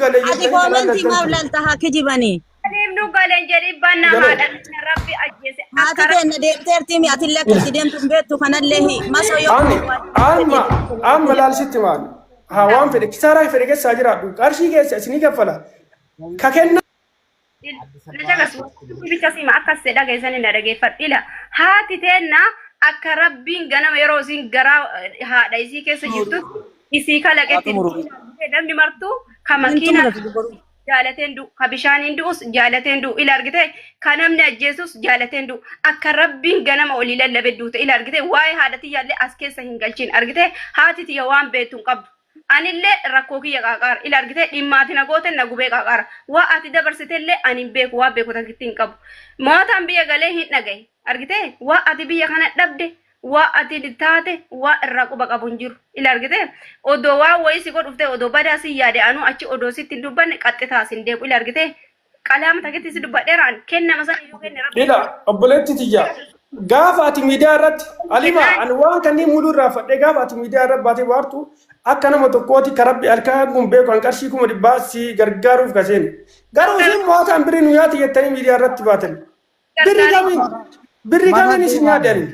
gale ati commenti mawlan taha kijibani nu galen jeri banna madan rabbi ajjese ati kenna deemteerti mi ati lekkiti deemtu beettu kanallehi maso amma laalsitti maal hawaan fedhe kisaaraa fedhe keessaa jiraadhu qarshii keessa isinii kaffala ka kenna najagas bicha sima akkas sedha geessani na dhageeffadhila haati teenna akka rabbiin ganama yeroo isin garaa haadha isii keessa jirtu isii kalaqetti namni martu ka makiina jaalateen du ka bishaaniin du'us jaalateen du ila argite ka namni ajjeesus jaalateen du akka rabbiin ganama olii lallabe duute ila argite waa'ee haadhatii yaallee as keessa hin galchin argite haati tiya waan beektuun qabdu anillee rakkoo kiyya qaaqaara ila argite dhimmaati na goote na gubee qaaqaara waa ati dabarsitellee ani beeku waa beeku takkitti hin qabu mootaan biyya galee hin dhagaye argite waa ati biyya kana dhabde waa ati taate waa irraa quba qabu hin jiru ila argite odoo waa wayisi godhufte odoo badaa si yaade anu achi odoo sitti hin dubbanne qaxxitaa sin deebu ila argite qalaama takkitti si dubbadheeraan kennama sana iyyuu kenne rabbi ila obboleetti tiyya gaafa ati miidiyaa irratti alima ani waan kanneen muluu irraa fadhee gaafa ati miidiyaa irratti baatee waartu akka nama tokkooti ka rabbi alkaan kun beeku an qarshii 100 si gargaaruuf kaseen garuu isin mootaan birrii nu yaati jettanii miidiyaa irratti baatan birrii kamiin isin yaadani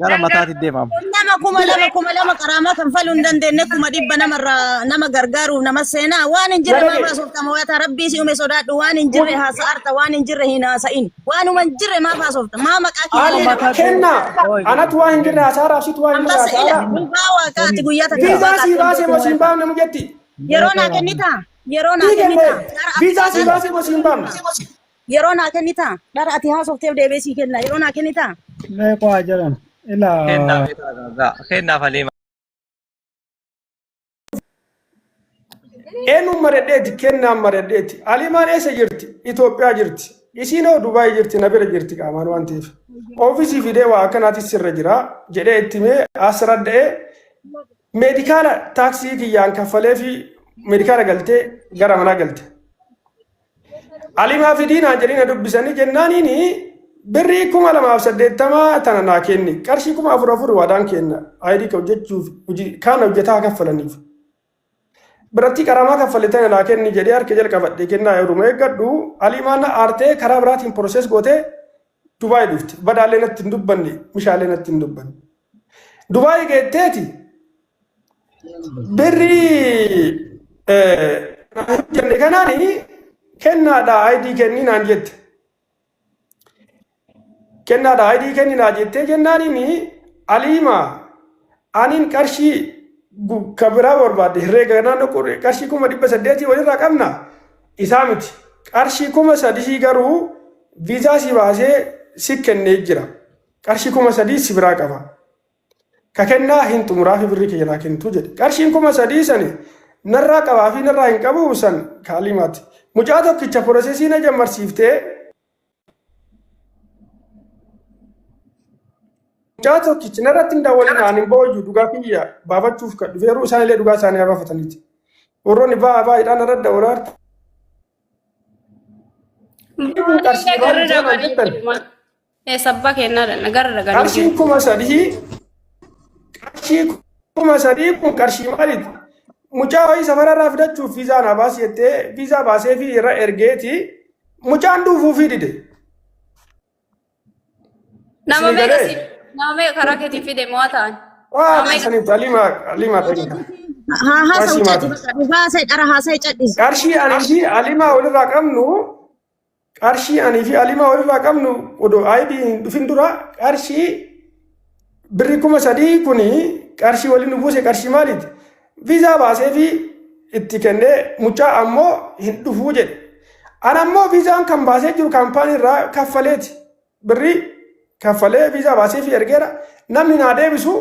gara mataatti deemamu nama lama qarama kan faluu hin dandeenye kuma dhibba nama gargaaruuf nama seenaa waan hin jirre maa baasoftama wayata rabbii si ume sodaadhu waan hin jirre haasa'arta waan hin jirre hin haasa'in waanuma hin jirre maa baasofta maa maqaa kiyya kenna anatu waan hin jirre haasaaraaf situ waan hin jirre haasaara baa waaqaati guyyaa takka viizaa si baasee moo siin baafne mu jetti yeroo naa kennita yeroo naa kennita viizaa si baasee moo siin baafne yeroo naa kennita dhara ati haasofteef deebee sii kenna yeroo naa kennita leeqoo jedhan ila kennaaf alima eenyu maredheeti kennaan maredheeti alimaan eessa jirti Itoophiyaa jirti isiinoo Dubaay jirti na bira jirti qaamaan waan ta'eef ofiisii fidee waa akkanaatis sirra jira jedhee itti mee asradda'ee meedikaala taaksii kiyyaan kaffalee fi meedikaala galtee gara manaa galte alimaa fidiinaan jedhina dubbisanii jennaaniini birrii 280 tana naa kenni qarshii 4,400 waadaan kenna ayidii ka hojjechuuf kaan hojjetaa kaffalaniif biratti qaramaa kaffaletana naa kenni jedhee harka jalqabadhe kennaa yeruma eeggadhu alimaan aartee karaa biraatiin proses gootee Dubaay dhufte badaallee natti hin dubbanne mishaalee natti hin dubbanne Dubaay geetteeti birrii jenne kanaani kennaadha ayidii kenni naan jette kennaadha ayidii kenni naa jettee jennaaniini aliima aniin qarshii kabiraa barbaadde herreega naannoo qarshii 800 walirraa qabna isaa miti qarshii 3,000 garuu viizaa si baasee si kennee jira qarshii 3,000 si biraa qaba ka kennaa hin xumuraa fi birrii keenyaa kennitu jedhe qarshiin 3,000 sani narraa qabaa fi narraa hin qabu san kaalimaati mucaa tokkicha piroosesii na jammarsiiftee mucaa tokkicha narratti hin daawwatin aan hin booyyu dhugaa kiyya baafachuuf kan dhufeeruu isaanillee dhugaa isaanii baafataniiti warroonni baay'eedhaan irra daawwalaarta sabbaa kennaa garra qarshiin 3,000 kun qarshii maaliiti mucaa wayii safararraa fidachuuf viizaa naa baasi jettee viizaa baasee fi irra ergeeti mucaan dhuufuu fi dide nama meeqa karaa keetiin fide moo ta'an waa saniif alimaa ta'e qarshii anii fi alimaa walirraa qabnu qarshii anii fi alimaa walirraa qabnu odoo ayidii hin dhufin dura qarshii birrii 3,000 kuni qarshii waliin buuse qarshii maaliiti viizaa baasee fi itti kennee mucaa ammoo hin dhufuu jedhe ana ammoo viizaan kan baasee jiru kaampaanii irraa kaffaleeti birrii kaffalee viizaa baasee fi ergeera namni naa deebisu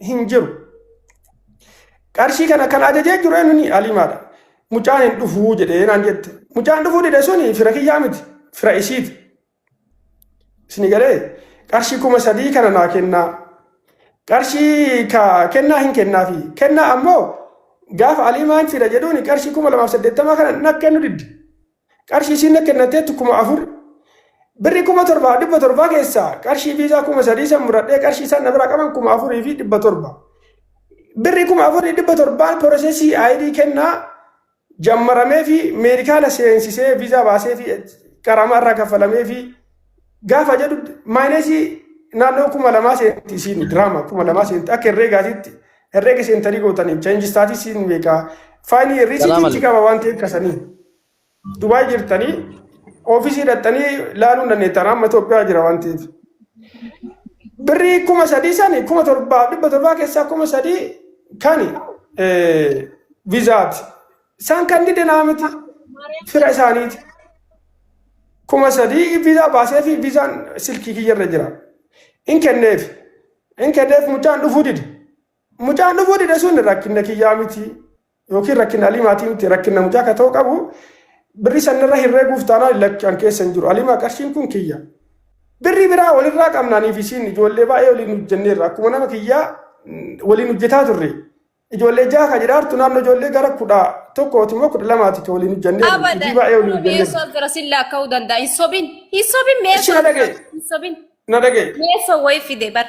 hin jiru qarshii kana kan ajajee jiru eenyuni alimaadha mucaan hin dhufuu jedhee naan jette mucaan dhufuu dide suni fira kiyyaa miti fira isiiti isini galee qarshii 3,000 kana naa kennaa qarshii kennaa hin kennaafi kennaa ammoo gaafa alimaan fira jedhuuni qarshii 2,80 kana na kennu diddi qarshii isiin na kennateetti 4,000 birrii 700 keessaa qarshii viizaa 3,000 san muradhee qarshii isaan na bira qaban 4,700 birrii 4,700 piroosesii ayidii kennaa jammaramee fi meedikaala seensisee viizaa baasee fi qaramaa irraa kafalamee fi gaafa jedhu maayineesii naannoo 2,000 seenti isiin diraama 2,000 seenti akka herreegaatiitti herreega seentanii gootaniif cheenjistaatii siin beekaa faayinii riisiitichi qaba waan ta'eef kasanii Dubaay jirtanii ofiisii hidhattanii laaluun dandeettan amma Itoophiyaa jira waan ta'eef. Birrii 3,000 sani 7,700 keessaa 3,000 kan viizaati. Isaan kan dide naamiti fira isaaniiti. 3,000 viizaa baasee fi viizaan silkii kiyyarra jira. In kenneef mucaan dhufuu dide. Mucaan dhufuu dide sun rakkina kiyyaa miti yookiin rakkina alimaatii miti rakkina mucaa ka ta'u qabu birri sanirra herreeguuf taanaan lakkaan keessa hin jiru. Alimaa qarshiin kun kiyya. Birri biraa walirraa qabnaaniif isiin ijoollee baay'ee waliin hojjenneerra akkuma nama kiyyaa waliin hojjetaa turre. Ijoollee jaha ka jiraattu naannoo ijoollee gara 11 immoo 12 waliin hojjenneerra. Abadan meesoo bira sillaa ka'uu danda'a. Hin sobin meesoo. Hin sobin. Na dhagee. Meesoo wayii fide bar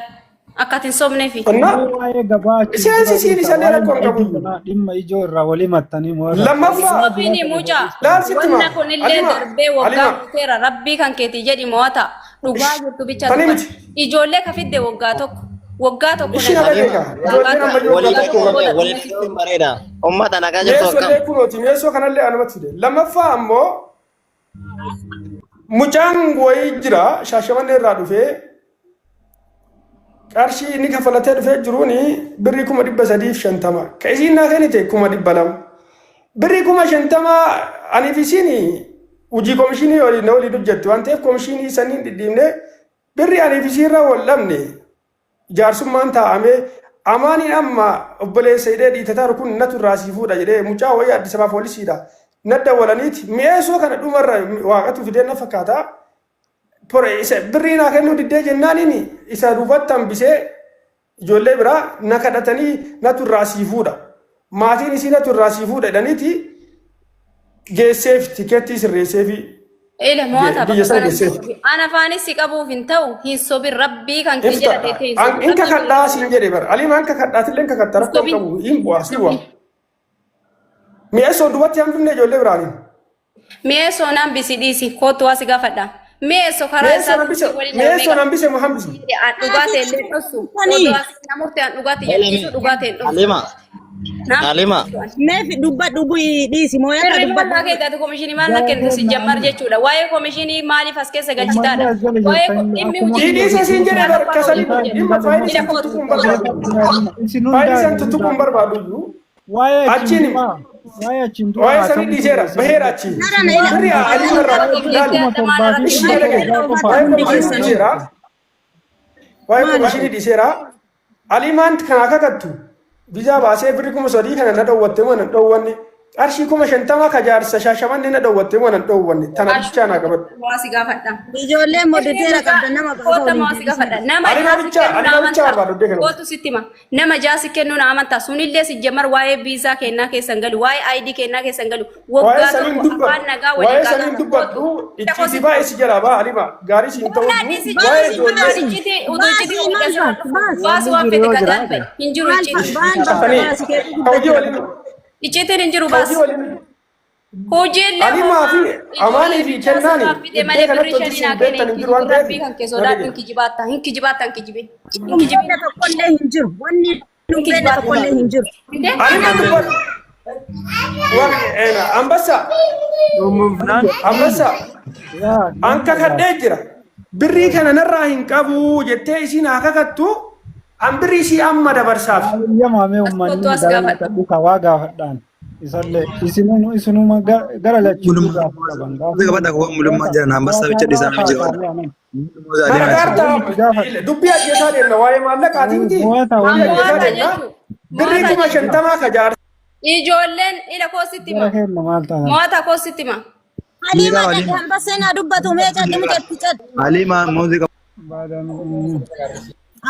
akkatiin sobnee fi. Seensi siin isa dheeraa kun qabu. Dhimma ijoo irraa walii mattanii moo. Lammaffaa. Sobini mucaa. Laalsitti Wanna kunillee darbee waggaa guuteera rabbii kan keetii jedhi mo'ata. Dhugaa jirtu bicha ijoollee ka fidde waggaa tokko. Waggaa tokko walitti bareeda. Uummata nagaa jirtu akkam. Meesoo kunooti meesoo kanallee anumatti fide. Lammaffaa ammoo mucaan wayii jira Shaashamannee irraa dhufee qarshii inni kafalatee dhufee jiruuni birrii 350. Ka isiin naa kennite 200. Birrii 50 aniif isiin hojii komishinii waliin hojjettu waan ta'eef komishinii saniin dhidhiibne birrii aniif isiirra wal dhabne jaarsummaan taa'amee amaaniin amma obboleessa hidhee dhiitataa kun natu irraa sii fuudha jedhee mucaa wayii Addis Ababa poolisiidha. Nadda walaniiti mi'eessoo kana dhumarra waaqatu fidee na fakkaata. Birrii naa kennuu diddee jennaaniin isa duubatti hambisee ijoollee biraa na kadhatanii natu irraa sii fuudha. Maatiin isii natu irraa sii fuudha jedhaniiti geesseef tikeettii sirreesseefi. Eela mo'ata ana afaanis si qabuuf hin ta'u hin sobin rabbii kan kee jedhatee inka kadhaa siin jedhe bara alimaan ka kadhaatillee inka kadhaa rakkoo qabu hin bu'aasii waa. Mi'eessoo duubatti hambifne ijoollee biraaniin. Mi'eessoo naan bisi dhiisi kootu asi gaafadha. Mi'eessoo karaa isaa mi'eessoo naan bise moo hambise. Dhugaatee illee dhossu kootu asi namurte dhugaatee jedhisu dhugaatee dhossu. Alima. Alima. Meefi dubbadhu bu'ii dhiisi moo yakka dubbadhu. Dubbadhu keeggatu komishinii maal na kennite si jammar jechuudha. Waa'ee komishinii maaliif as keessa galchitaadha. Waa'ee dhimmi hojii. Dhiisa siin jedhe barka sanii dhimma faayidii isaan tuttuquun barbaadu. Faayidii isaan tuttuquun barbaadu. Achiin waa'ee sanii dhiiseera baheera achiin. Birri alima irraa waa'ee komishinii dhiiseera. Alimaan kan akka kattu. Viizaa baasee birrii 3,000 kana na dhowwatte moo na dhowwanne qarshii 50 ka jaarsa Shaashamannee na dhowwatte moo na dhowwanne tana bichaa na qabadhu. Waasi gaafadha. Ijoolleen moditeera qabda nama Koota waasi gaafadha. Nama bichaa barbaadu kootu sittima. Nama jaasi kennuun amantaa sunillee si jammar waa'ee viizaa kennaa keessan galu waa'ee ID kennaa keessan galu waggaa tokko afaan nagaa waa'ee saniin dubbadhu itti baay'ee si jala baa alima gaarii siin ta'u waa'ee ijoollee waasi waan fedhe gadaan fa'i hin jiru icciitiin hin jiru baas. Hojiilee alimaa fi amaanii fi kennaani malee birrii shanii naa kenna rabbii kan kee sodaadhu hin kijibaattaa hin kijibe. Wanni tokkollee hin jiru. Wanni dhugeen tokkollee hin jiru. Alimaa dubbadhu. Ambassa anka kadhee jira. Birrii kana narraa hin qabu jettee isiin haa kakattu an birrii isii amma dabarsaaf. Yamaamee uummanni dabalatu kawaa gaafadhaan. Isallee isinuma gara lachuun gaafataman. Gaafata kubbaa mul'ummaa jiran ambassaa bicha dhiisaa jira. Dubbii ajjeesaa deemna waa'ee maallaqaatii miti. Birrii 50 ka jaarsa. Ijoolleen ila koositti ma. Mo'ata koositti ma. Alima hambaseenaa dubbatu mee cadhi mucatti cadhi. Alima muuziqaa.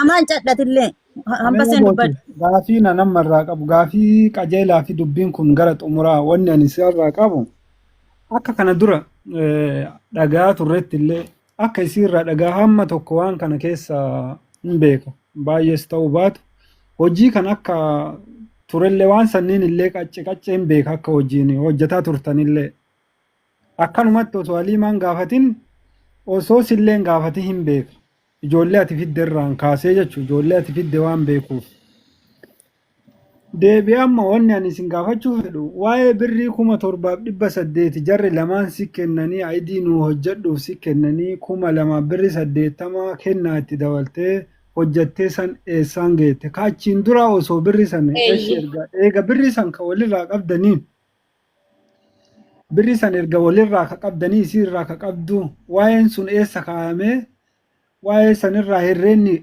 Amaan cadhatillee hambaseen dubbatu. Gaafii nama irraa qabu gaafii qajeelaa fi dubbiin kun gara xumuraa wanni ani irraa qabu akka kana dura dhagaa turretti illee akka isiirraa dhagaa hamma tokko waan kana keessa hin beeka baay'ees ta'uu baatu hojii kan akka turellee waan sanniin illee qacceen beeka akka wajjin hojjetaa turtanillee akkanumatti osoo Aliimaan gaafatin osoo silleen gaafati hin beeka ijoollee ati fidde irraan kaasee jechuun ijoollee ati fidde waan beekuuf. Deebi'ee amma wanni ani isin gaafachuu fedhu waa'ee birrii 7,800 jarri lamaan si kennanii ayidii nu hojjedhuuf si kennanii 2,000 birrii 80 kennaa itti dabaltee hojjettee san eessaan geette kaachiin dura osoo birrii san eega birrii san ka walirraa qabdaniin birrii san erga walirraa ka qabdanii isii irraa ka qabdu waa'een sun eessa kaa'amee waa'ee sanirraa herreenni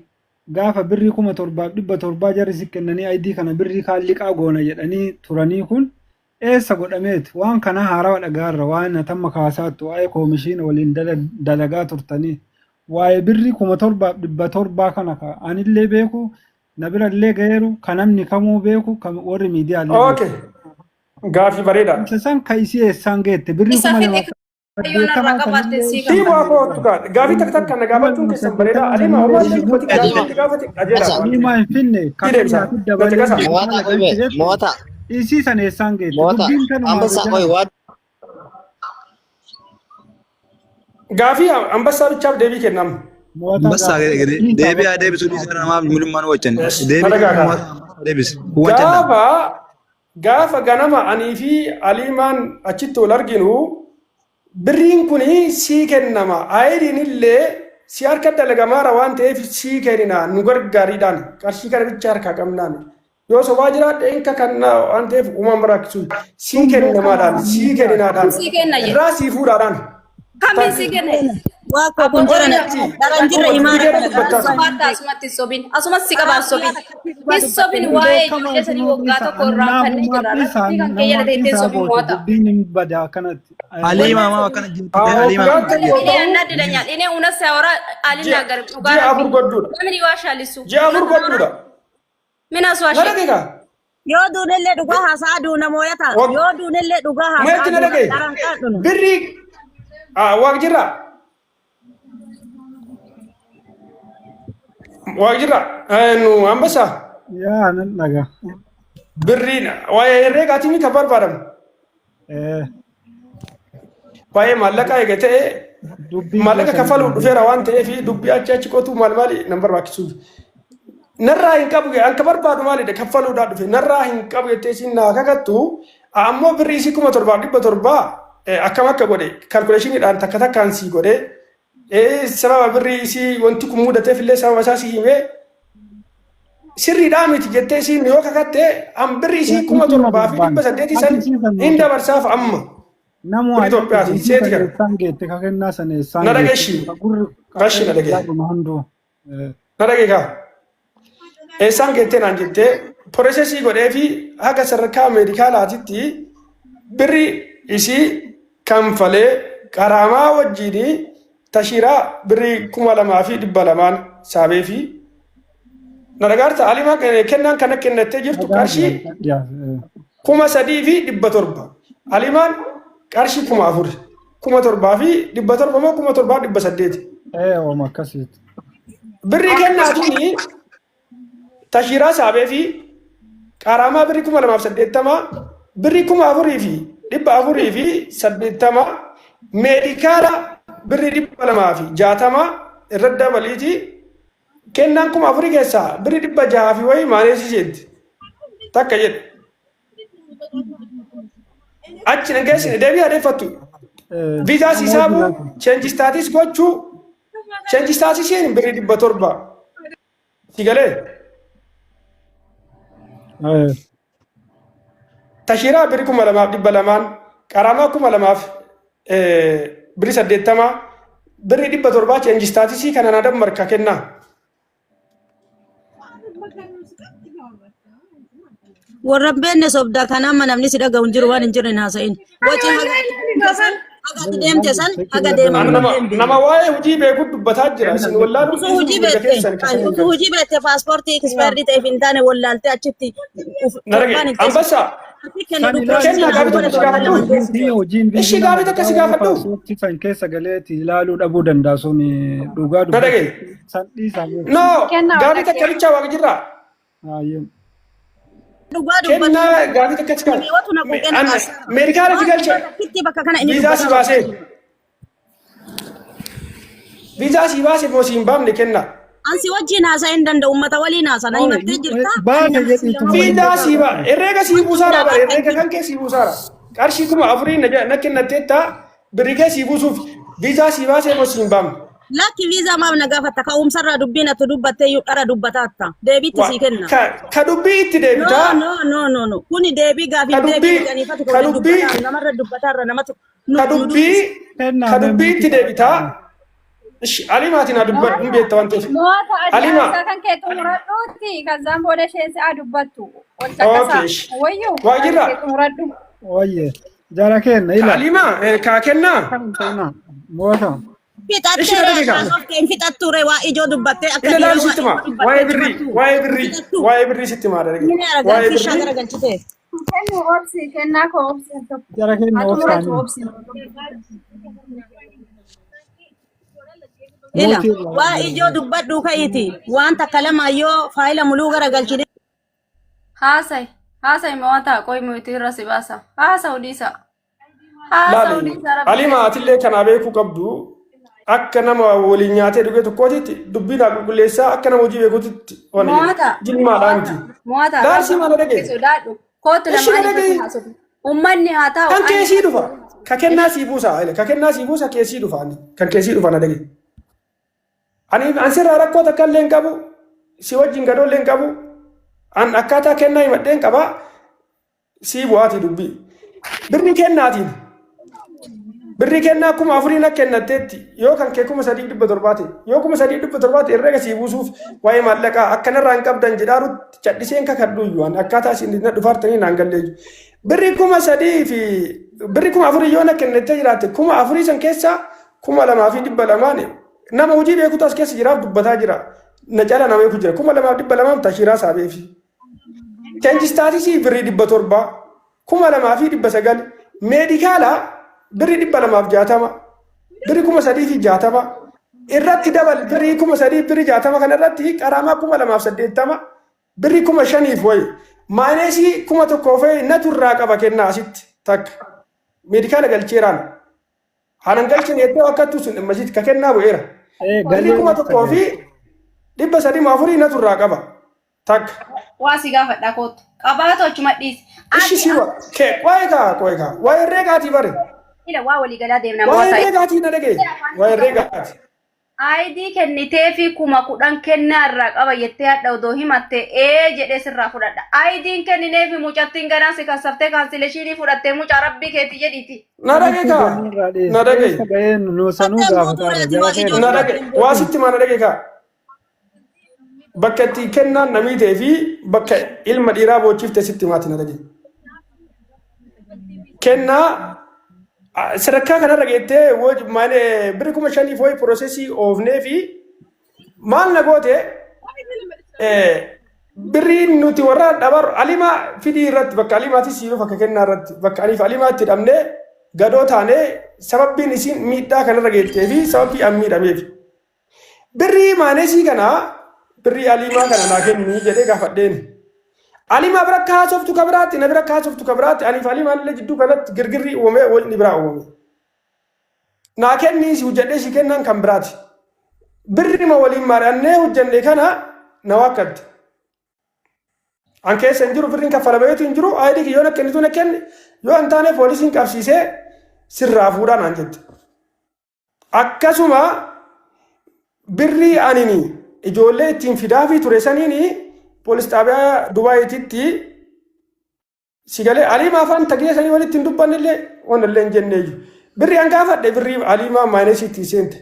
gaafa birrii 7,700 jarri si kennanii ayidii kana birrii kaalliqaa goona jedhanii turanii kun eessa godhameeti waan kana haarawaa dhagaarra waan atamma kaasaattu waa'ee koomishiina waliin dalagaa turtanii waa'ee birrii 7,700 kana ka anillee beeku na birallee gaheeru kan namni kamuu beeku kan warri miidiyaallee Okay. Gaaffii bareeda. san ka isii eessaan geette birrii 2,000 Tiimu akkoo tukaa gaaffii takka takka na gaafachuun keessan bareeda. Aliima waan dubbati gaaffii gaafate qajeelaa. Aliimaa hin finne kan dabalee Moota. isii san eessaan geette Moota. dubbiin kanumaa Ambassaa qoy waan. Gaaffii ambassaa bichaaf deebii kennamu. Ambassaa deebi'aa deebisuu dhiisee namaaf mul'ummaan wajjin. Deebis. Gaafa ganama anii fi Aliimaan achitti wal arginu birriin kuni sii kennama. Ayidiin illee si harka dalagamaara waan ta'eef sii kennina nu gargaariidhaan qarshii kana bicha harkaa qabnaan. Yoo sobaa jiraadhe inka kanna waan ta'eef uumaan baraakisuun sii kennamaadhaan sii kenninaadhaan irraa sii fuudhaadhaan. Kami sii kenne? Waa kun jiran daran jirra imaara Asumatti asumatti sobin. Asumatti si qabaa sobin. Bis sobin waa'ee ijoollee sanii waggaa tokko irraa kan ni jira. Raffi kan keeyyala teettee sobin moota. dubbiin hin badaa kanatti Aliima maa akkana jirtu Aliima. Ini anna didanya. Ini unas seora alina agar Ji'a afur godhuudha. Namni waa shaalisu. Ji'a afur godhuudha. Minas waa Nana shaalisu. deegaa. yoo duunillee dhugaa haasaa duuna mooyata yoo duunillee dhugaa Meetti haasaa na dhagee. daran qaadhunu Birrii waaq jirra. Waaq jirra. Nu ambassaa. yaa nan dhaga Birriin waa'ee herreegaatii miti barbaadamu. Waa'ee maallaqaa eega ta'e maallaqa kafaluu dhufeera waan ta'eef dubbii achi qotuu maali nan barbaachisuuf. Narraa hin qabu akka barbaadu maalidha kaffaluudhaan dhufe narraa hin qabu jettee isin naa kakattu ammoo birrii isii 7,700 akkam akka godhe kalkuleeshiniidhaan takka takkaan sii godhe sababa birrii isii wanti kun mudateef illee sababa isaa sii himee sirriidhaa miti jettee isin yoo kakatte am birrii isii 7,800 san hin dabarsaaf amma. namu Itoophiyaati seeti kana. eessaan geette ka kennaa san eessaan Na dhageeshi. Rashi na dhagee. Na dhagee kaa. Eessaan geettee naan jettee piroosesii godhee fi haga sadarkaa meedikaalaatitti birri isii kanfalee qaraamaa wajjin tashiraa birrii 2,200 saabee fi na dhagaarta Aliimaa kennaan kana kennattee jirtu qarshii 3,700. Aliimaan qarshii 4,000 7,700 moo 7,800. ooma akkasiiti Birrii kennaatiin tashiraa saabee fi qaraamaa birrii 2,280 birrii 4,480 meedikaala birrii 260 irratti dabaliiti kennaan 4,000 keessaa birrii 600 wayii maaneesiseetti takka jedhe achi nageessine deebii adeeffattu viizaa sisaabu cheenjistaatis gochuu cheenjistaatisiin birrii 700 sigalee. Tashiraa birrii 2,200 qaraamaa 2,000 birrii 80 birrii 700 cheenjistaatisii kanaan adam marka kennaa. warra beenne sobdaa kana amma namni si dhaga'u hin jiru waan hin jirre haasa'in waci haga deemte san haga deeman Nama waa'ee hojii beekuu dubbataa jira. Isin wallaalu utuu hujii beekte paaspoortii ekspertii ta'eef hin taane wallaaltee achitti Ambassaa kennaa gaabii tokko si gaafadhu. Ishii gaabii tokko si gaafadhu. san keessa galeeti ilaaluu dhabuu danda'a sun dhugaa Na dhagee. san dhiisaa No gaabii tokko bichaa waaqa jirraa. Kennaa gaafii takka cikaan. Ameerikaan itti galche. Viizaa si baasee. Viizaa si baasee moo si hin baafne kennaa. Ansi wajjin haasaa hin danda'u uummata waliin haasaa na himattee jirta. Viizaa si baa herreega si buusaara bara herreega kan kee si buusaara. Qarshii kuma afurii na kennatteetta birrii kee si buusuuf viizaa si baasee moo si hin baafne. Lakki viizaa maaf na gaafatta ka'umsarraa dubbiin ati dubbattee iyyuu dhara dubbatatta. Deebiitti si kenna. Ka dubbii itti deebitaa. No. Kuni deebii gaafii deebii ganiifatu kan dubbataa namarra dubbataarra namatu. Ka dubbii itti deebitaa. Alimaatiin haa dubbadhu hin beekta waan ta'eef. Alimaa. Kan kee xumuradhuutti kan booda isheen si'aa dubbattu. Waa jirra. Wayye jara kenna ila. Alimaa kaa kennaa. Moota. Fixatture waa ijoo dubbattee akka Ila laal sitti maa. Waa'ee birrii sitti maa dha. Waa'ee birrii. Kennu obsi kennaa koo obsi. Jara kenna obsi. Ila waa ijoo dubbadhu ka'iti waan takka lama yoo faayila muluu garagalchite. Haasay moota qoy mootirra si baasa. Haasa udisa. Alimaa atillee kanaa beekuu qabdu. Akka nama waliin nyaatee dhugee tokkootitti dubbii naa qulqulleessaa akka nama hojii beekuutitti jilmaadhaa miti. Daarsii maal dhagee? Uummanni haa ta'u. Kan keessii dhufa. Ka kennaa sii buusa. Ka kennaa sii buusa keessii dhufa. Kan keessii dhufa na dhagee. Ani ansirraa rakkoo takka illee hin qabu. Si wajjin gadoo illee hin qabu. An akkaataa kennaa himadhee hin qaba. Sii bu'aati dubbii. Birri kennaatiin. Birri kennaa kuma afurii na kennatteetti yoo kan kee kuma 3,700 yoo kuma 3,700 herreega sii buusuuf waa'ee maallaqaa akkanarraa hin qabdan jedhaarutti cadhiseen kakadhu iyyuu akkaataa isin na dhufaartanii naan galleeyyu. Birri kuma 3 fi birri kuma afurii yoo na kennattee jiraatte kuma afurii san keessaa kuma 2,200 nama hojii beekutu as keessa jiraaf dubbataa jira. Na cala nama beeku jira kuma 2,200 tashiiraa saabeefi. Teenjistaatisii birri 700 kuma 2,900 meedikaalaa birri 260 birri 360 irratti dabal birri 3 birri 60 kan irratti qaraamaa 280 birri 5,000 wayi maaneesii 1,000 fa'i naturraa qaba kennaa asitti takka meedikaala galcheeraan hanan galchine ettoo akkattu sun dhimmasit ka kennaa bu'eera birri 1,000 fi 340 naturraa qaba takka. Waa si gaafadhaa kootu qabaatoo achuma dhiisi. Ishi siwa waa'ee kaa waa'ee reegaatii bare. Ila waa waliigalaa deemna moota. Waa'ee reegaatii na dhagee waa'ee reegaati. ID kennitee fi 10,000 kennaa irraa qaba jettee hadha odoo himatte jedhee sirraa fudhadha. ID'n kenninee fi mucattiin ganaa si kassaftee kaansileeshinii fudhattee mucaa rabbii keetii jedhiiti. Na dhagee kaa na dhagee. Na dhagee waa sitti maa na dhagee kaa. Bakka itti kennaan namii ta'ee fi bakka ilma dhiiraa boochiifte sitti maati na dhagee. Kennaa sadarkaa kanarra geettee birri 5,000 foyi piroosesii oofnee fi maal na goote birri nuti warra dhabar alimaa fidii irratti bakka alimaatis siifuu bakka kennaa irratti bakka aniif alimaa itti hidhamnee gadoo taanee sababbiin isiin miidhaa kanarra geettee fi sababbii an miidhameef. Birri maaneesii kanaa birri alimaa kana naa kenni jedhee gaafadheen. Alimaa bira kaasoftu kabiraatti na bira kaasoftu kabiraatti aniif alimaan illee jidduu kanatti girgirri uumamee wajni biraa uumame. Naa kenni si hojjedhee si kennan kan biraati. Birri ma waliin mari'annee hojjenne kana na wakkatti. An keessa hin jiru birriin kaffala baheetu hin jiru ayidii yoo na kennitu na kenni yoo hin taane poolisiin qabsiisee sirraa fuudhaan an jette. Akkasuma birri anini ijoollee ittiin fidaa fi ture saniini Polis xaabiyaa Dubaayititti sigalee alimaa afaan tagee sanii walitti hin dubbannillee wanallee hin jenneeyyu. Birri an gaafadhe birri alimaa maayineesiitti seente.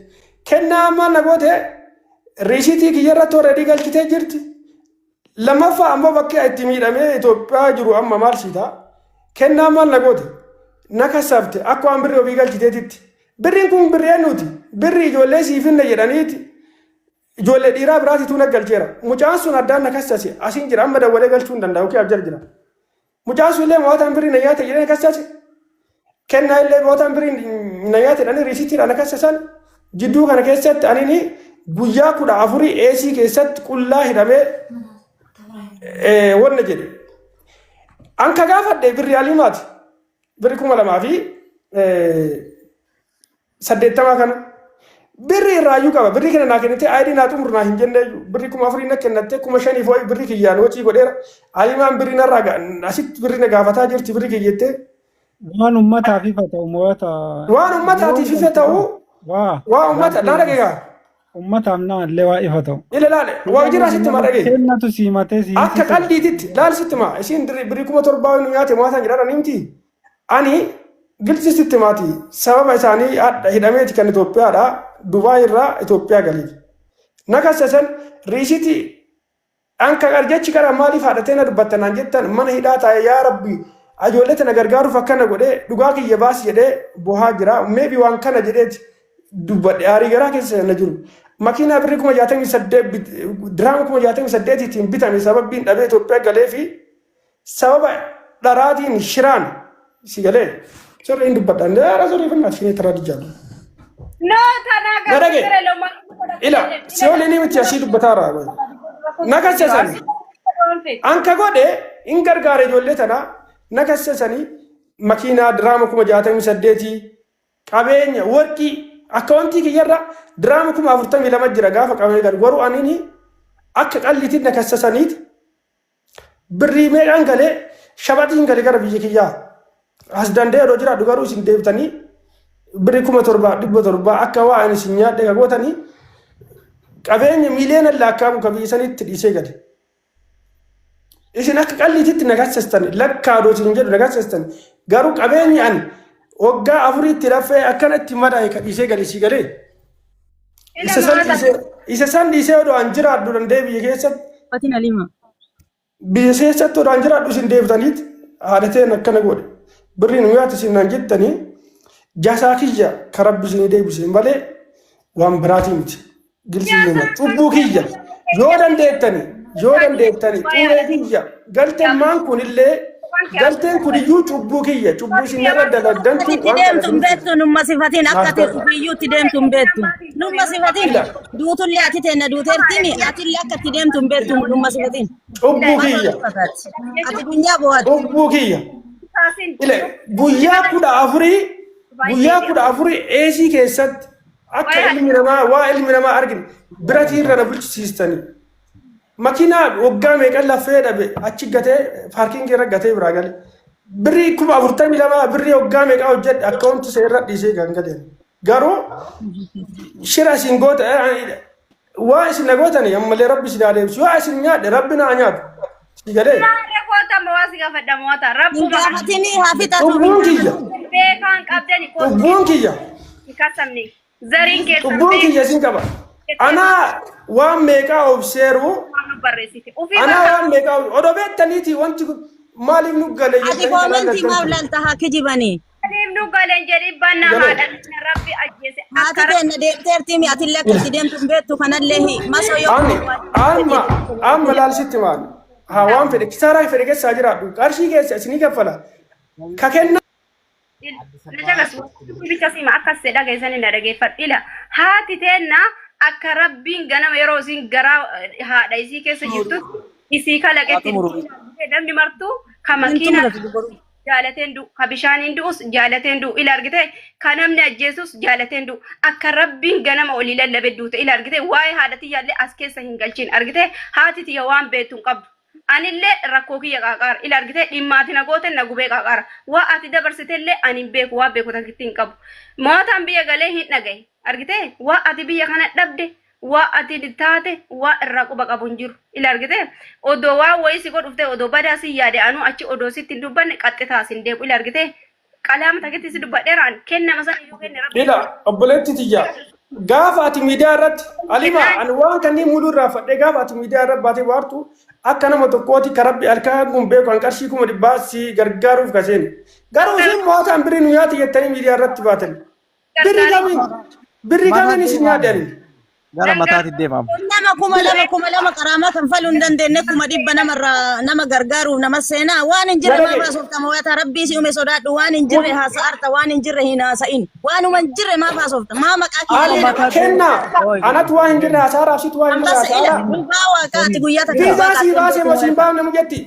Kennaa ammaa na goote riisiitii kiyyarratti horreedii galchitee jirti. Lammaffaa ammoo bakka itti miidhamee Itoophiyaa jiru amma maal siitaa? Kennaa ammaa na goote na kassaafte akka waan birri ofii galchiteetitti. Birriin kun birri eenyuuti? Birri ijoollee siifinne jedhaniiti. Ijoollee dhiiraa biraatitu na galcheera. Mucaan sun addaan na kassase asiin jira amma dawwalee galchuu hin danda'u kee abjar jira. Mucaan sun illee mootaan birrii na nyaate jedhee na kassase. Kennaa illee mootaan birrii na nyaate jedhanii riisitiidhaan na kassasan. Jidduu kana keessatti anini guyyaa 14 AC keessatti qullaa hidhamee wanna jedhe. Anka gaafadhe birri alimaati. Birri 2080 kana. Birri irraayyuu qaba. Birri kana naa kennite ayidii naa xumurnaa hin jenne birri 4000 na kennatte 5000 foo'i birri kiyyaan hojii godheera. Alimaan birri narraa asitti birri na gaafataa jirti birri kiyyettee. Waan ummataaf ifa ta'u mo'ata. Waan ummataatiif ifa ta'u. Waa ummata naa dhageegaa. Ummataaf naa illee waa ifa ta'u. Ilaale waa jira sitti ma dhagee. Kennatu siimatee si. Akka qalbiititti laal sitti ma isiin birri 7000 nu nyaate mo'atan jedhara nimti. Ani gilchi sitti maati sababa isaanii hidhameeti kan Itoophiyaadha. Dubai irraa Itoophiyaa galiif. Nakassasan riisiti anka arjachi gara maaliif haadhatee na dubbattanaan jettan mana hidhaa taa'e yaa rabbi ijoollee tana gargaaruuf akkana godhee dhugaa kiyya baas jedhee bohaa jira. Meebi waan kana jedheeti dubbadhe aarii garaa keessa na jiru. Makiinaa birrii 68 diraama 68 ittiin bitame sababbiin dhabee Itoophiyaa galee fi sababa dharaatiin shiraan si galee sorri hin dubbadhaan dheeraa sorri fannaaf shinee taraa dijjaalu. No, tanaga. Ila, si oli ni miti asii dubbatara. Nakasasani. Anka godhe in gargaare ijoollee tana nakasasani makiinaa diraama 68 qabeenya warqii akka wanti kiyyarra diraama 42 jira gaafa qabeenya gargaaru anini akka qalliitiin nakasasaniit birrii meeqaan galee shabatiin galee gara biyya kiyyaa as danda'e odoo jiraadhu garuu isin deebitanii birri 700 akka waa ani isin nyaadhe gagootanii qabeenya miliyoona lakkaa'amu kabiisanitti dhiisee gade. Isin akka qalliititti nagassastan lakkaadoo isin jedhu nagassastan garuu qabeenya ani waggaa afuriitti raffee akkanatti madaa'e ka dhiisee gade si galee. Isa san dhiisee odoo an jiraadhu danda'e biyya keessatti. Fatiin Alima. Biyya keessatti odoo an jiraadhu isin deebitaniiti haadhateen akkana godhe. Birri nu nyaata isin naan jettanii jaasaa kiyya karabbi isin deebisee malee waan biraatii miti. Gilsiinuma cubbuu kiyya yoo dandeettani xuuree kiyya galteen maan kunillee galteen kuniyyuu cubbuu kiyya cubbuu isin irra dalagdantu waan deemtu beektu numma sifatiin akka iyyuutti deemtu beektu numma sifatiin duutullee ati teenna duuteertimi atillee akka itti deemtu beektu numma sifatiin cubbuu kiyya ati guyyaa bohaatu cubbuu kiyya guyyaa 14 eesii keessatti akka ilmi namaa argine biratii irra na bulchisiistanii makiinaa waggaa meeqan laffee dhabe achi gatee paarkingii irra gatee biraa gale birrii 42 birrii waggaa meeqaa hojjedhe akka wanti isa irra dhiisee kan gateen garuu shira isin goota waa isin na gootanii ammallee rabbi isin haa deebisu waa isin nyaadhe rabbi naa nyaatu si galee cubbuun kiyya cubbuun kiyya sin qaba anaa waan meeqaa obseeru anaa waan meeqaa odoo beektaniiti wanti maaliif nu gale ati koomentii maaf laalta haa kijibanii nu galen jedhi banna haadhan rabbi ajjeese ati teenna deemteertimi atillee akkatti deemtu beektu kanallee masoo yoo amma laalsitti maal haa waan fedhe kisaaraa fedhe keessaa jiraadhu qarshii keessa isinii kaffala ka kenna akkas jedha geessanii na dhageeffadhila haati teenna akka rabbiin ganama yeroo isin garaa haadha isii keessa jirtu isii kalaqetti namni martuu ka makiina jaalateen du'u ka bishaaniin du'us jaalateen du'u ila argite ka namni ajjeesus jaalateen du'u akka rabbiin ganama olii lallabe duute ila argite waa'ee haadhatiyaallee as keessa hin galchin argite haati tiyya waan beektu hin qabdu anillee rakkoo kiyya qaaqaara ila argite dhimmaati na goote na gubee qaaqaara waa ati dabarsitellee ani hin beeku waa beeku takitti hin qabu mootaan biyya galee hin dhagaye argite waa ati biyya kana dhabde waa ati taate waa irraa quba qabu hin jiru ila argite odoo waa wayii si godhufte odoo badaa si yaade anu achi odoo sitti hin dubbanne qaxxitaa sin deebu ila argite qalaama takitti si dubbadheeraan kennama sana iyyuu kenne rabbi ila obboleetti tiyya gaafa ati miidiyaa irratti alima ani waan kanneen muduu irraa fadhee gaafa ati miidiyaa irratti baatee waartu akka nama tokkooti ka rabbi alkaa kun beeku an qarshii 100 si gargaaruuf gaseen garuu isin mootaan birrii nu nyaati jettanii miidiyaa irratti baatan birrii kamiin isin nyaadhani gara mataatti deemamu. Nama kuma lama qaraamaa kan faluu hin dandeenye kuma dhibba nama gargaaruuf nama seenaa waan hin jirre maa baasoftama waata rabbii si uume sodaadhu waan hin jirre haasa'arta waan hin jirre hin haasa'in waanuma hin jirre maa baasofta maa maqaa kiyya kenna anatu waan hin jirre haasa'araaf situ waan hin jirre haasa'ara baa waaqaati guyyaa takka viizaa si baasee moo siin baafne mujetti